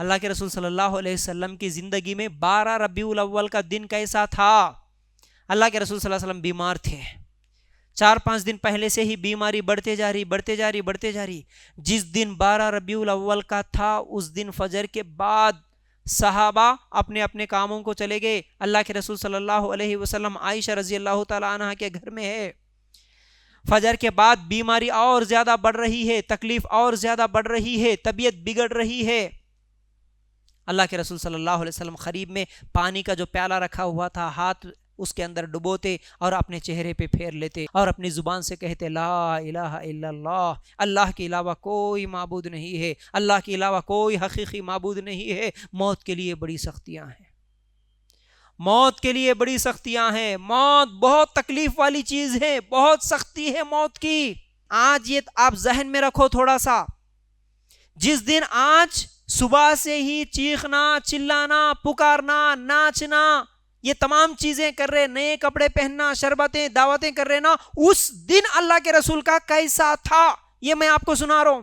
اللہ کے رسول صلی اللہ علیہ وسلم کی زندگی میں 12 ربیع الاول کا دن کیسا تھا؟ اللہ کے رسول صلی اللہ علیہ وسلم بیمار تھے، 4-5 دن پہلے سے ہی بیماری بڑھتے جا رہی. جس دن 12 ربیع الاول کا تھا اس دن فجر کے بعد صحابہ اپنے اپنے کاموں کو چلے گئے. اللہ کے رسول صلی اللہ علیہ وسلم عائشہ رضی اللہ تعالی عنہ کے گھر میں ہے. فجر کے بعد بیماری اور زیادہ بڑھ رہی ہے، تکلیف اور زیادہ بڑھ رہی ہے، طبیعت بگڑ رہی ہے. اللہ کے رسول صلی اللہ علیہ وسلم قریب میں پانی کا جو پیالہ رکھا ہوا تھا، ہاتھ اس کے اندر ڈبوتے اور اپنے چہرے پہ پھیر لیتے اور اپنی زبان سے کہتے لا الہ الا اللہ، اللہ کے علاوہ کوئی معبود نہیں ہے، اللہ کے علاوہ کوئی حقیقی معبود نہیں ہے. موت کے لیے بڑی سختیاں ہیں، موت کے لیے بڑی سختیاں ہیں. موت بہت تکلیف والی چیز ہے، بہت سختی ہے موت کی. آج یہ آپ ذہن میں رکھو تھوڑا سا، جس دن آج صبح سے ہی چیخنا، چلانا، پکارنا، ناچنا، یہ تمام چیزیں کر رہے، نئے کپڑے پہننا، شربتیں، دعوتیں کر رہے نا، اس دن اللہ کے رسول کا کیسا تھا یہ میں آپ کو سنا رہا ہوں.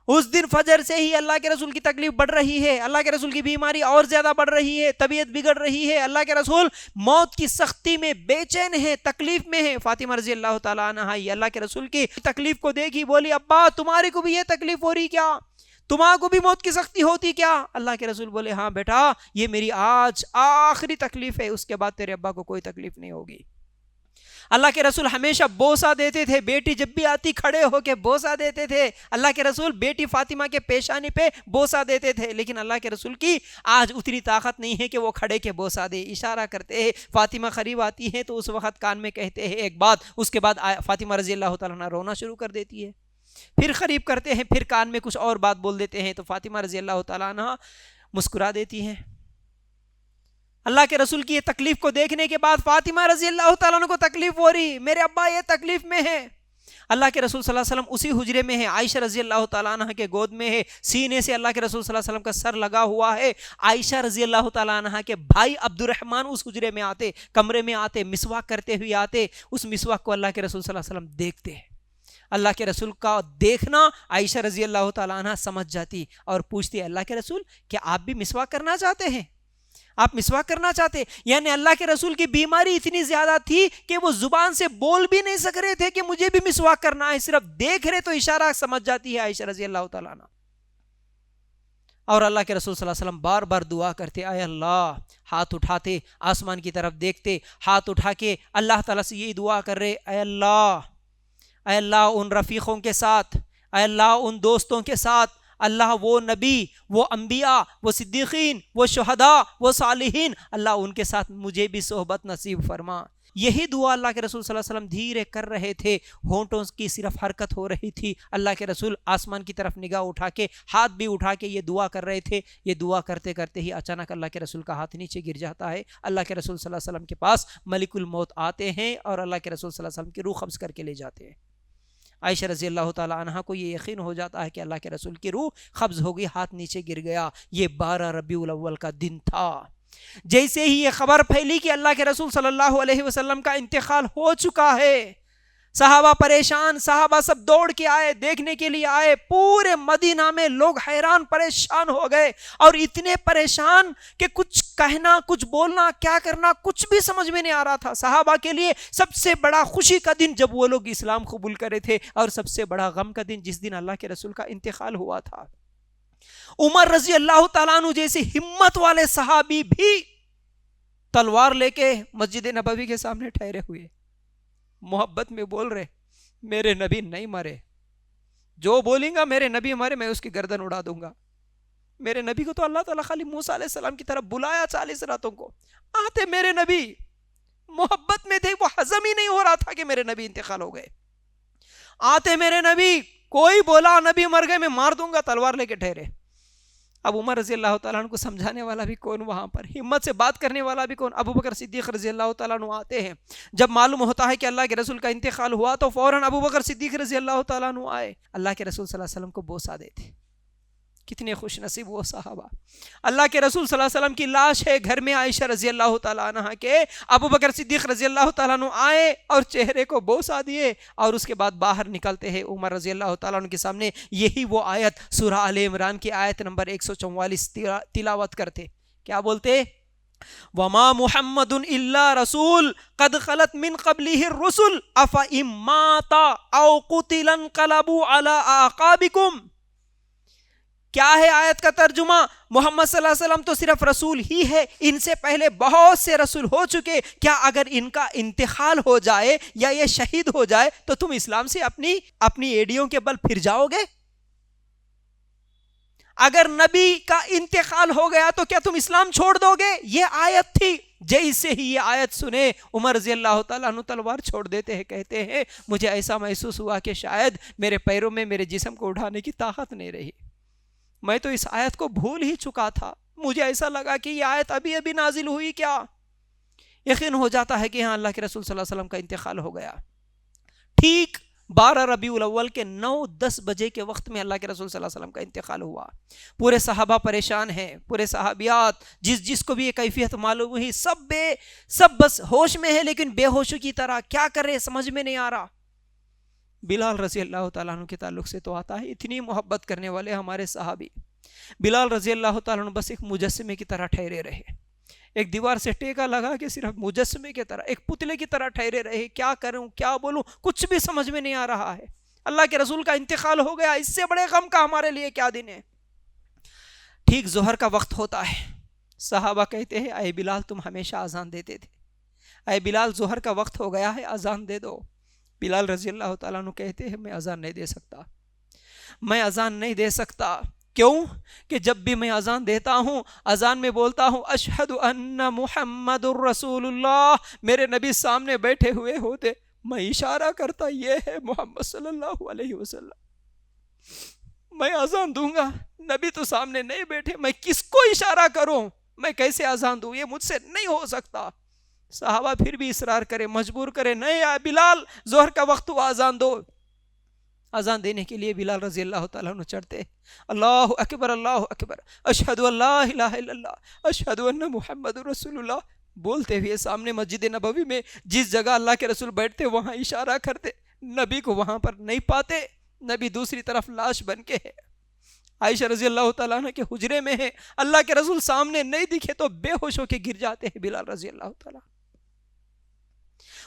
اس دن فجر سے ہی اللہ کے رسول کی تکلیف بڑھ رہی ہے، اللہ کے رسول کی بیماری اور زیادہ بڑھ رہی ہے، طبیعت بگڑ رہی ہے. اللہ کے رسول موت کی سختی میں بے چین ہے، تکلیف میں ہے. فاطمہ رضی اللہ تعالیٰ عنہا اللہ کے رسول کی تکلیف کو دیکھی، بولی ابا تمہاری کو بھی یہ تکلیف ہو رہی کیا؟ تمہارے کو بھی موت کی سختی ہوتی کیا؟ اللہ کے رسول بولے ہاں بیٹا، یہ میری آج آخری تکلیف ہے، اس کے بعد تیرے ابا کو کوئی تکلیف نہیں ہوگی. اللہ کے رسول ہمیشہ بوسہ دیتے تھے، بیٹی جب بھی آتی کھڑے ہو کے بوسہ دیتے تھے. اللہ کے رسول بیٹی فاطمہ کے پیشانی پہ بوسہ دیتے تھے، لیکن اللہ کے رسول کی آج اتنی طاقت نہیں ہے کہ وہ کھڑے کے بوسہ دے. اشارہ کرتے ہیں، فاطمہ قریب آتی ہے تو اس وقت کان میں کہتے ہیں ایک بات، اس کے بعد فاطمہ رضی اللہ تعالیٰ عنہ رونا شروع کر دیتی ہے. پھر قریب کرتے ہیں، پھر کان میں کچھ اور بات بول دیتے ہیں تو فاطمہ رضی اللہ تعالیٰ عنہ مسکرا دیتی ہیں. اللہ کے رسول کی یہ تکلیف کو دیکھنے کے بعد فاطمہ رضی اللہ تعالیٰ عنہ کو تکلیف ہو رہی، میرے ابا یہ تکلیف میں ہے. اللہ کے رسول صلی اللہ علیہ وسلم اسی حجرے میں ہے، عائشہ رضی اللہ تعالیٰ عنہ کے گود میں ہے، سینے سے اللہ کے رسول صلی اللہ علیہ وسلم کا سر لگا ہوا ہے. عائشہ رضی اللہ تعالیٰ عنہ کے بھائی عبد الرحمن اس حجرے میں آتے، کمرے میں آتے، مسواک کرتے ہوئے آتے. اس مسواک کو اللہ کے رسول صلی اللہ علیہ وسلم دیکھتے ہیں. اللہ کے رسول کا دیکھنا عائشہ رضی اللہ تعالیٰ عنہ سمجھ جاتی اور پوچھتی ہے اللہ کے رسول کیا آپ بھی مسواک کرنا چاہتے ہیں؟ آپ مسواک کرنا چاہتے؟ یعنی اللہ کے رسول کی بیماری اتنی زیادہ تھی کہ وہ زبان سے بول بھی نہیں سک رہے تھے کہ مجھے بھی مسواک کرنا ہے، صرف دیکھ رہے تو اشارہ سمجھ جاتی ہے عائشہ رضی اللہ تعالیٰ عنہ. اور اللہ کے رسول صلی اللہ علیہ وسلم بار بار دعا کرتے، اے اللہ، ہاتھ اٹھاتے آسمان کی طرف دیکھتے، ہاتھ اٹھا کے اللہ تعالیٰ سے یہی دعا کر رہے، اے اللہ، اے اللہ ان رفیقوں کے ساتھ، اے اللہ ان دوستوں کے ساتھ، اللہ وہ نبی، وہ انبیاء، وہ صدیقین، وہ شہداء، وہ صالحین، اللہ ان کے ساتھ مجھے بھی صحبت نصیب فرما. یہی دعا اللہ کے رسول صلی اللہ علیہ وسلم دھیرے کر رہے تھے، ہونٹوں کی صرف حرکت ہو رہی تھی. اللہ کے رسول آسمان کی طرف نگاہ اٹھا کے، ہاتھ بھی اٹھا کے یہ دعا کر رہے تھے. یہ دعا کرتے کرتے ہی اچانک اللہ کے رسول کا ہاتھ نیچے گر جاتا ہے. اللہ کے رسول صلی اللہ علیہ وسلم کے پاس ملک الموت آتے ہیں اور اللہ کے رسول صلی اللہ علیہ وسلم کی روح قبض کر کے لے جاتے ہیں. عائشہ رضی اللہ تعالیٰ عنہ کو یہ یقین ہو جاتا ہے کہ اللہ کے رسول کی روح قبض ہو گئی، ہاتھ نیچے گر گیا. یہ 12 ربیع الاول کا دن تھا. جیسے ہی یہ خبر پھیلی کہ اللہ کے رسول صلی اللہ علیہ وسلم کا انتقال ہو چکا ہے، صحابہ پریشان، صحابہ سب دوڑ کے آئے، دیکھنے کے لیے آئے. پورے مدینہ میں لوگ حیران پریشان ہو گئے اور اتنے پریشان کہ کچھ کہنا، کچھ بولنا، کیا کرنا کچھ بھی سمجھ میں نہیں آ رہا تھا. صحابہ کے لیے سب سے بڑا خوشی کا دن جب وہ لوگ اسلام قبول کرے تھے، اور سب سے بڑا غم کا دن جس دن اللہ کے رسول کا انتقال ہوا تھا. عمر رضی اللہ تعالیٰ عنہ جیسے ہمت والے صحابی بھی تلوار لے کے مسجد نبوی کے سامنے ٹھہرے ہوئے، محبت میں بول رہے میرے نبی نہیں مرے، جو بولیں گا میرے نبی مرے میں اس کی گردن اڑا دوں گا. میرے نبی کو تو اللہ تعالیٰ خالی موسیٰ علیہ السلام کی طرف بلایا 40 راتوں کو، آتے میرے نبی محبت میں تھے، وہ ہضم ہی نہیں ہو رہا تھا کہ میرے نبی انتقال ہو گئے. آتے میرے نبی، کوئی بولا نبی مر گئے میں مار دوں گا، تلوار لے کے ٹھہرے. اب عمر رضی اللہ تعالیٰ عنہ کو سمجھانے والا بھی کون، وہاں پر ہمت سے بات کرنے والا بھی کون؟ ابو بکر صدیق رضی اللہ تعالیٰ عنہ آتے ہیں. جب معلوم ہوتا ہے کہ اللہ کے رسول کا انتقال ہوا تو فوراً ابو بکر صدیق رضی اللہ تعالیٰ عنہ آئے، اللہ کے رسول صلی اللہ علیہ وسلم کو بوسہ دیتے، کتنے خوش نصیب وہ صحابہ. اللہ کے رسول صلی اللہ علیہ وسلم کی لاش ہے گھر میں عائشہ رضی اللہ تعالیٰ عنہ کے. ابو بکر صدیق رضی اللہ تعالیٰ عنہ آئے اور چہرے کو بوسہ دیے اور اس کے بعد باہر نکلتے ہیں عمر رضی اللہ تعالیٰ عنہ کے سامنے یہی وہ آیت سورہ آل عمران کی آیت نمبر 144 تلاوت کرتے. کیا بولتے؟ وما محمد الا رسول قد خلت من قبله الرسل افئن مات او قتل انقلبوا على اعقابكم. کیا ہے آیت کا ترجمہ؟ محمد صلی اللہ علیہ وسلم تو صرف رسول ہی ہے، ان سے پہلے بہت سے رسول ہو چکے، کیا اگر ان کا انتقال ہو جائے یا یہ شہید ہو جائے تو تم اسلام سے اپنی ایڑیوں کے بل پھر جاؤ گے؟ اگر نبی کا انتقال ہو گیا تو کیا تم اسلام چھوڑ دو گے؟ یہ آیت تھی. جیسے ہی یہ آیت سنے عمر رضی اللہ تعالیٰ عنہ تلوار چھوڑ دیتے ہیں. کہتے ہیں مجھے ایسا محسوس ہوا کہ شاید میرے پیروں میں میرے جسم کو اٹھانے کی طاقت نہیں رہی. میں تو اس آیت کو بھول ہی چکا تھا. مجھے ایسا لگا کہ یہ آیت ابھی نازل ہوئی کیا. یقین ہو جاتا ہے کہ ہاں اللہ کے رسول صلی اللہ علیہ وسلم کا انتقال ہو گیا. ٹھیک 12 ربیع الاول کے 9-10 بجے کے وقت میں اللہ کے رسول صلی اللہ علیہ وسلم کا انتقال ہوا. پورے صحابہ پریشان ہیں، پورے صحابیات جس کو بھی یہ کیفیت معلوم ہوئی سب بس ہوش میں ہے لیکن بے ہوشوں کی طرح. کیا کر رہے سمجھ میں نہیں آ رہا. بلال رضی اللہ تعالیٰ عنہ کے تعلق سے تو آتا ہے اتنی محبت کرنے والے ہمارے صحابی. بلال رضی اللہ تعالیٰ عنہ بس ایک مجسمے کی طرح ٹھہرے رہے. ایک دیوار سے ٹیکا لگا کہ صرف مجسمے کی طرح ایک پتلے کی طرح ٹھہرے رہے. کیا کروں کیا بولوں کچھ بھی سمجھ میں نہیں آ رہا ہے. اللہ کے رسول کا انتقال ہو گیا، اس سے بڑے غم کا ہمارے لیے کیا دن ہے. ٹھیک ظہر کا وقت ہوتا ہے. صحابہ کہتے ہیں اے بلال تم ہمیشہ اذان دیتے تھے، اے بلال ظہر کا وقت ہو گیا ہے اذان دے دو. بلال رضی اللہ تعالیٰ عنہ کہتے ہیں میں اذان نہیں دے سکتا، میں اذان نہیں دے سکتا. کیوں؟ کہ جب بھی میں اذان دیتا ہوں اذان میں بولتا ہوں اشہد ان محمد الرسول اللہ، میرے نبی سامنے بیٹھے ہوئے ہوتے، میں اشارہ کرتا یہ ہے محمد صلی اللہ علیہ وسلم. میں اذان دوں گا، نبی تو سامنے نہیں بیٹھے، میں کس کو اشارہ کروں؟ میں کیسے اذان دوں؟ یہ مجھ سے نہیں ہو سکتا. صحابہ پھر بھی اصرار کرے، مجبور کرے، نہیں یا بلال ظہر کا وقت ہوا اذان دو. اذان دینے کے لیے بلال رضی اللہ تعالیٰ عنہ چڑھتے، اللہ اکبر اشہد ان لا الہ الا اللہ اشہد ان محمد رسول اللہ بولتے ہوئے سامنے مسجد نبوی میں جس جگہ اللہ کے رسول بیٹھتے وہاں اشارہ کرتے. نبی کو وہاں پر نہیں پاتے، نبی دوسری طرف لاش بن کے ہے. عائشہ رضی اللہ تعالیٰ عنہ کے حجرے میں ہے، اللہ کے رسول سامنے نہیں دکھے تو بے ہوش ہو کے گر جاتے ہیں بلال رضی اللہ تعالیٰ.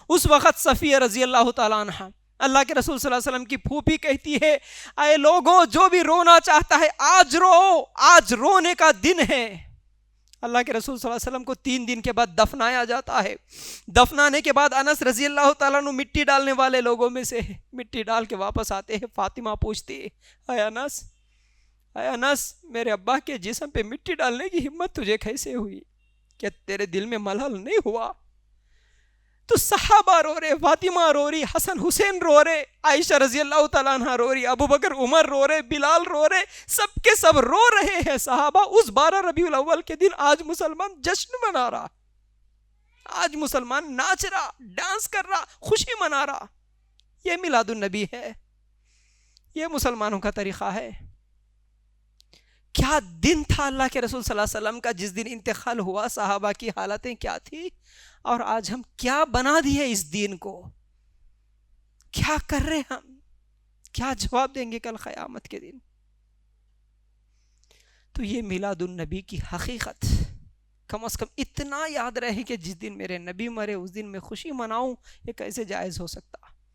اس وقت صفیہ رضی اللہ تعالیٰ عنہ اللہ کے رسول صلی اللہ علیہ وسلم کی پھوپھی کہتی ہے اے لوگوں جو بھی رونا چاہتا ہے آج رو، آج رونے کا دن ہے. اللہ کے رسول صلی اللہ علیہ وسلم کو 3 دن کے بعد دفنایا جاتا ہے. دفنانے کے بعد انس رضی اللہ تعالیٰ عنہ مٹی ڈالنے والے لوگوں میں سے مٹی ڈال کے واپس آتے ہیں. فاطمہ پوچھتی ہے اے انس میرے ابا کے جسم پہ مٹی ڈالنے کی ہمت تجھے کیسے ہوئی؟ کیا تیرے دل میں ملال نہیں ہوا؟ تو صحابہ رو رہے، فاطمہ رو رہی، حسن حسین رو رہے، عائشہ رضی اللہ تعالیٰ عنہ رو رہی، ابو بکر عمر رو رہے، بلال رو رہے، سب کے سب رو رہے ہیں. صحابہ اس 12 ربیع الاول کے دن آج مسلمان جشن منا رہا، آج مسلمان ناچ رہا، ڈانس کر رہا، خوشی منا رہا. یہ میلاد النبی ہے، یہ مسلمانوں کا طریقہ ہے. کیا دن تھا اللہ کے رسول صلی اللہ علیہ وسلم کا جس دن انتقال ہوا. صحابہ کی حالتیں کیا تھی اور آج ہم کیا بنا دیے اس دین کو. کیا کر رہے ہم، کیا جواب دیں گے کل قیامت کے دن. تو یہ میلاد النبی کی حقیقت کم از کم اتنا یاد رہے کہ جس دن میرے نبی مرے اس دن میں خوشی مناؤں. یہ کیسے جائز ہو سکتا؟